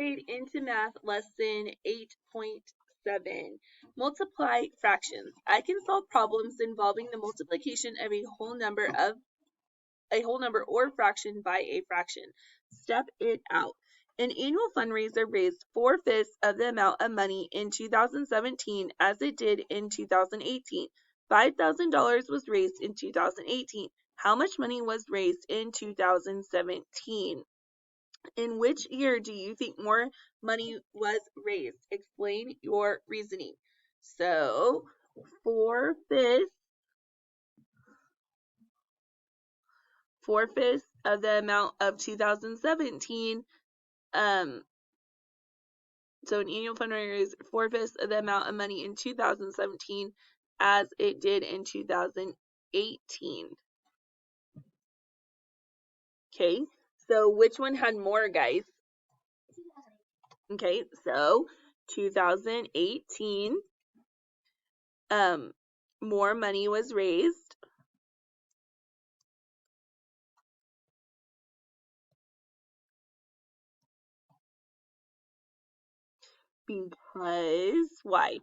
grade into math lesson 8.7. Multiply fractions. I can solve problems involving the multiplication of a whole number or fraction by a fraction. Step it out. An annual fundraiser raised 4/5 of the amount of money in 2017 as it did in 2018. $5,000 was raised in 2018. How much money was raised in 2017? In which year do you think more money was raised? Explain your reasoning. So, 4/5 of the amount of 2017. So an annual fundraiser is 4/5 of the amount of money in 2017 as it did in 2018. Okay, so which one had more, guys? Okay, so 2018, more money was raised because why?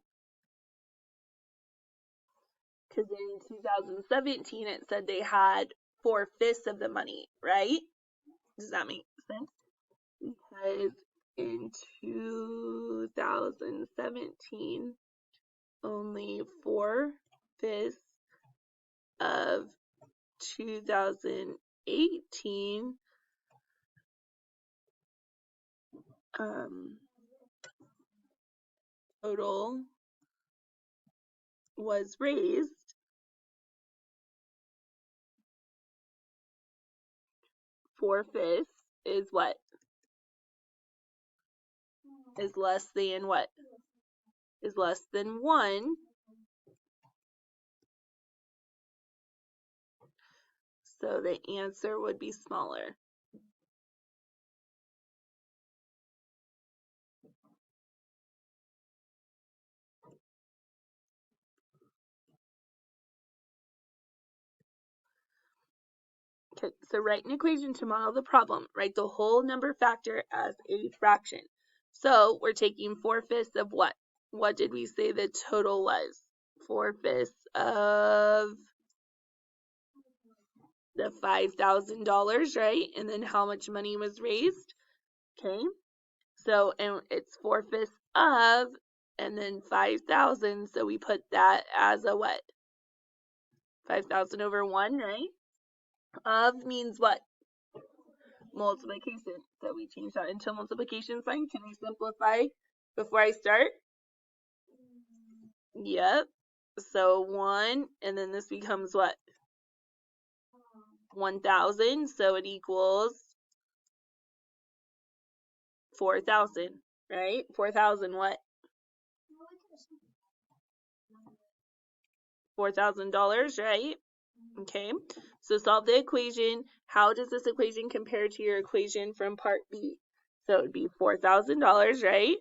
Because in 2017 it said they had 4/5 of the money, right? Does that make sense? Because in 2017 only 4/5 of 2018 total was raised. 4/5 is what? Is less than what? Is less than 1. So the answer would be smaller. Okay, so write an equation to model the problem. Write the whole number factor as a fraction. So we're taking 4/5 of what? What did we say the total was? 4/5 of the $5,000, right? And then how much money was raised? Okay, so and it's 4/5 of, and then 5,000. So we put that as a what? 5,000 over 1, right? Of means what? Multiplication. So we change that into a multiplication sign. Can I simplify before I start? Yep. So 1, and then this becomes what? 1,000. So it equals 4,000, right? 4,000 what? $4,000, right? Okay. So solve the equation. How does this equation compare to your equation from part B? So it would be $4,000, right?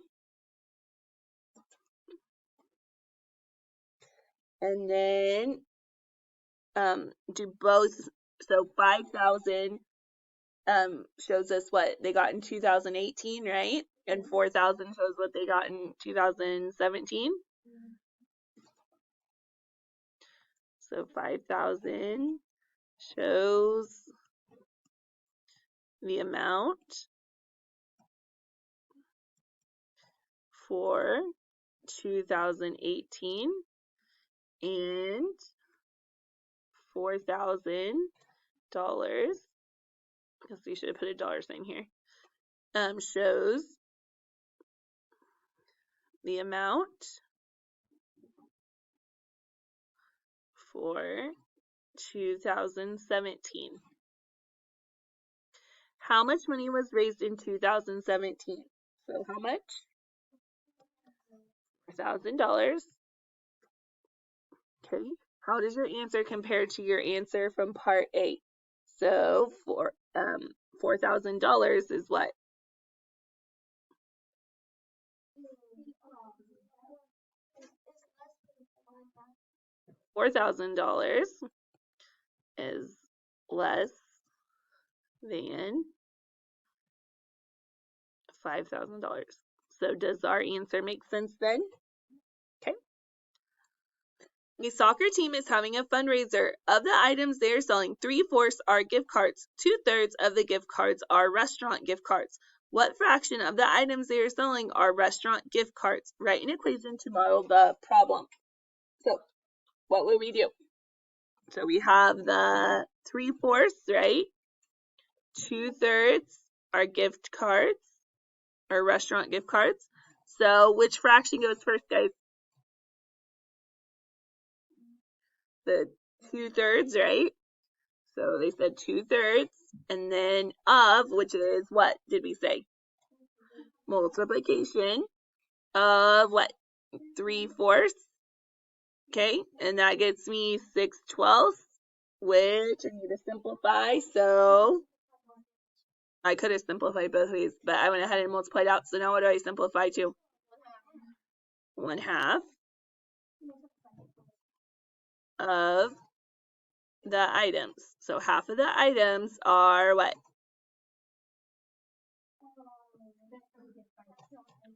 And then do both. So 5,000 shows us what they got in 2018, right? And 4,000 shows what they got in 2017. So 5,000 shows the amount for 2018 and $4,000, because we should have put a dollar sign here, shows the amount for 2017. How much money was raised in 2017? So how much? $4,000. Okay. How does your answer compare to your answer from part A? So for $4,000 is what? $4,000 is less than $5,000. So does our answer make sense then? Okay. A soccer team is having a fundraiser. Of the items they are selling, 3/4 are gift cards. 2/3 of the gift cards are restaurant gift cards. What fraction of the items they are selling are restaurant gift cards? Write an equation to model the problem. So what would we do? So we have the 3/4, right? 2/3 are gift cards or restaurant gift cards. So which fraction goes first, guys? The 2/3, right? So they said 2/3, and then of, which is what did we say? Multiplication of what? 3/4. Okay, and that gets me 6/12, which I need to simplify. So I could have simplified both ways, but I went ahead and multiplied out. So now what do I simplify to? 1/2 of the items. So half of the items are what?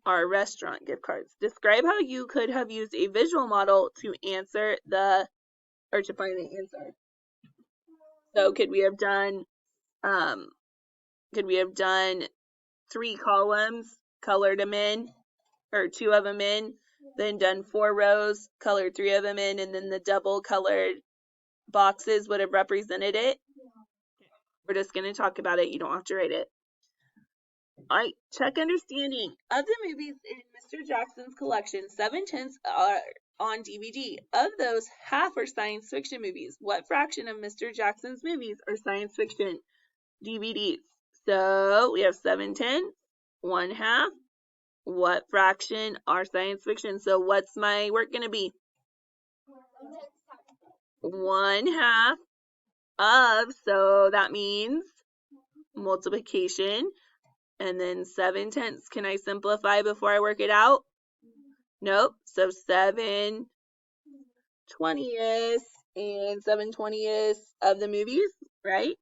Are restaurant gift cards. Describe how you could have used a visual model to answer or to find the answer. So could we have done 3 columns, colored them in, or 2 of them in, then done 4 rows, colored 3 of them in, and then the double colored boxes would have represented it? We're just going to talk about it. You don't have to write it. All right, check understanding. Of the movies in Mr. Jackson's collection, 7/10 are on DVD. Of those, half are science fiction movies. What fraction of Mr. Jackson's movies are science fiction DVDs? So we have 7/10, 1/2. What fraction are science fiction? So what's my work going to be? 1/2 of, so that means multiplication. And then 7/10. Can I simplify before I work it out? Nope. So 7/20 and 7/20 of the movies, right?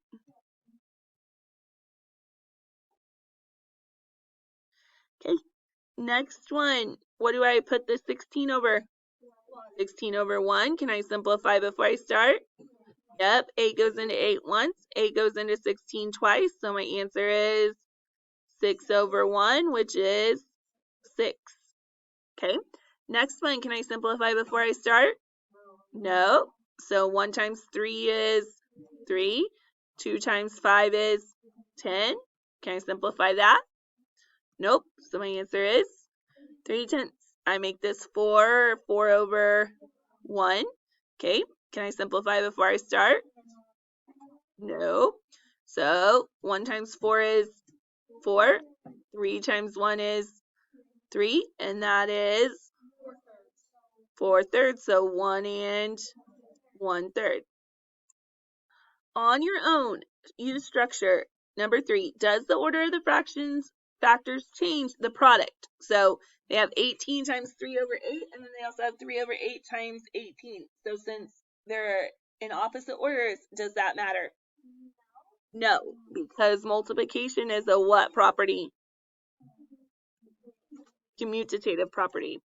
Okay. Next one. What do I put the 16 over? 16 over 1. Can I simplify before I start? Yep. 8 goes into 8 once. 8 goes into 16 twice. So my answer is 6 over 1, which is 6. Okay. Next one. Can I simplify before I start? No. So 1 times 3 is 3. 2 times 5 is 10. Can I simplify that? Nope. So my answer is 3/10. I make this 4 over 1. Okay. Can I simplify before I start? No. So 1 times 4 is 4. 3 times 1 is 3. And that is 4/3. So 1 and 1/3. On your own, use structure. Number 3, does the order of the factors change the product? So they have 18 times 3 over 8, and then they also have 3 over 8 times 18. So since they're in opposite orders, does that matter? No, because multiplication is a what property? Commutative property.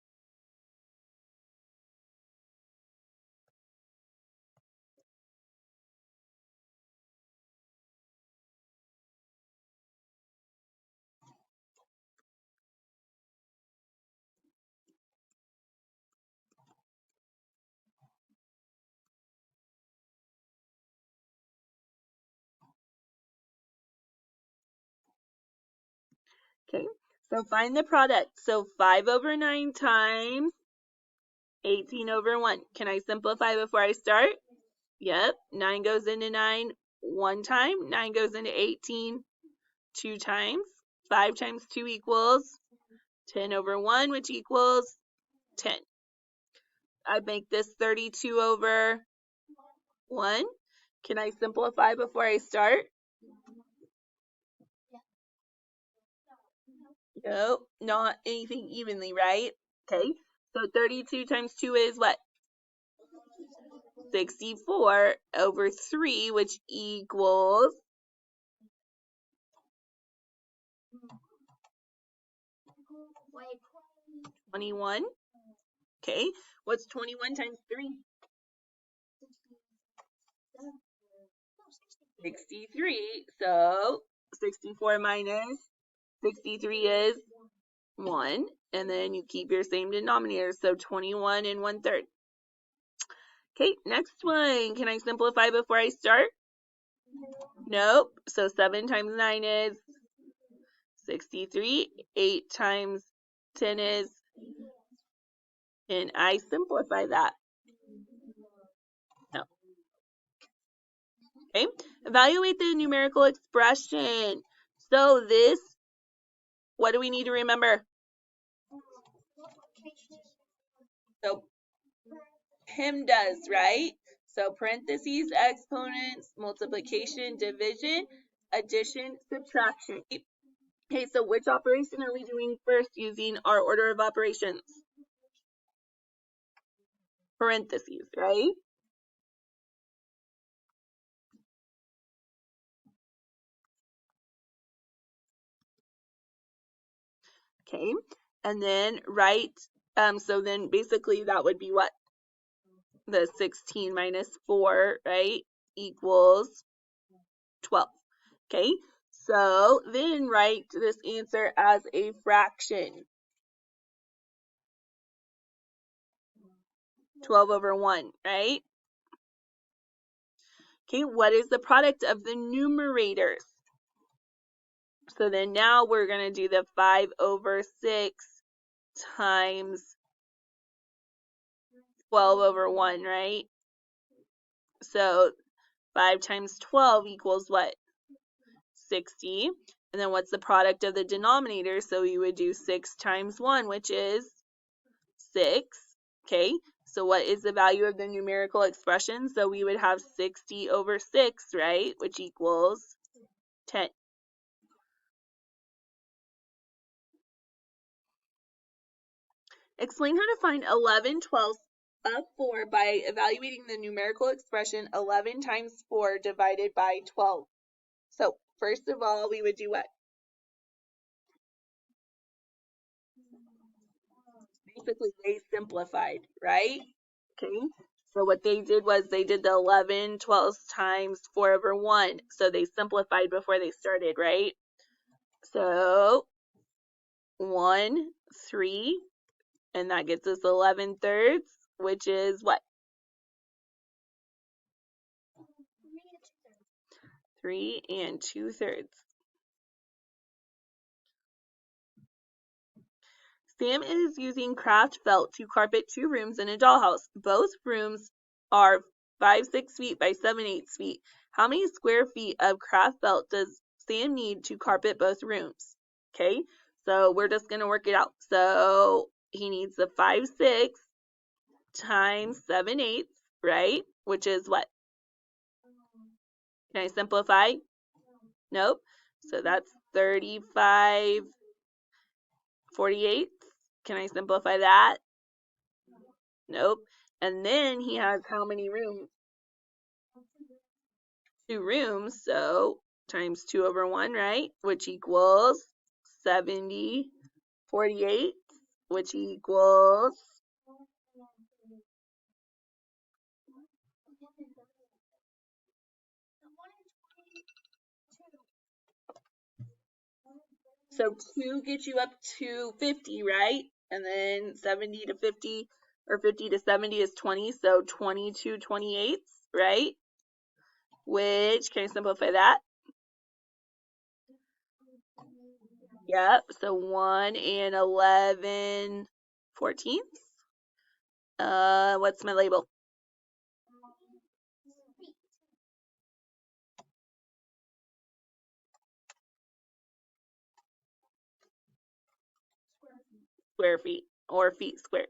Okay, so find the product. So 5 over 9 times 18 over 1. Can I simplify before I start? Yep, 9 goes into 9 1 time. 9 goes into 18 2 times. 5 times 2 equals 10 over 1, which equals 10. I make this 32 over 1. Can I simplify before I start? Nope, not anything evenly, right? Okay, so 32 times 2 is what? 64 over 3, which equals 21. Okay, what's 21 times 3? 63. So 64 minus 63 is 1. And then you keep your same denominator. So 21 and 1/3. Okay, next one. Can I simplify before I start? Nope. So 7 times 9 is 63. 8 times 10 is, and I simplify that. No. Okay. Evaluate the numerical expression. So this, what do we need to remember? So PIMDAs, right? So parentheses, exponents, multiplication, division, addition, subtraction. Okay, so which operation are we doing first using our order of operations? Parentheses, right? Okay, and then write, so then basically that would be what? The 16 minus 4, right, equals 12. Okay, so then write this answer as a fraction. 12 over 1, right? Okay, what is the product of the numerators? So then now we're going to do the 5 over 6 times 12 over 1, right? So 5 times 12 equals what? 60. And then what's the product of the denominator? So we would do 6 times 1, which is 6. Okay, so what is the value of the numerical expression? So we would have 60 over 6, right? Which equals 10. Explain how to find 11/12 of 4 by evaluating the numerical expression 11 times 4 divided by 12. So first of all, we would do what? Basically, they simplified, right? Okay, so what they did was they did the 11/12 times 4 over 1. So they simplified before they started, right? So 1, 3, and that gets us 11/3, which is what? 3 and 2/3. Sam is using craft felt to carpet 2 rooms in a dollhouse. Both rooms are 5 6 feet by 7 8 feet. How many square feet of craft felt does Sam need to carpet both rooms? Okay, so we're just going to work it out. So he needs the 5 6 times 7 8, right? Which is what? Can I simplify? Nope. So that's 35 48. Can I simplify that? Nope. And then he has how many rooms? 2 rooms, so times 2 over 1, right? Which equals 70, 48, which equals, so 2 gets you up to 50, right? And then 70 to 50, or 50 to 70 is 20, so 22 28, right? Which, can I simplify that? Yep, so 1 and 11 14ths. What's my label? Square feet, or feet squared.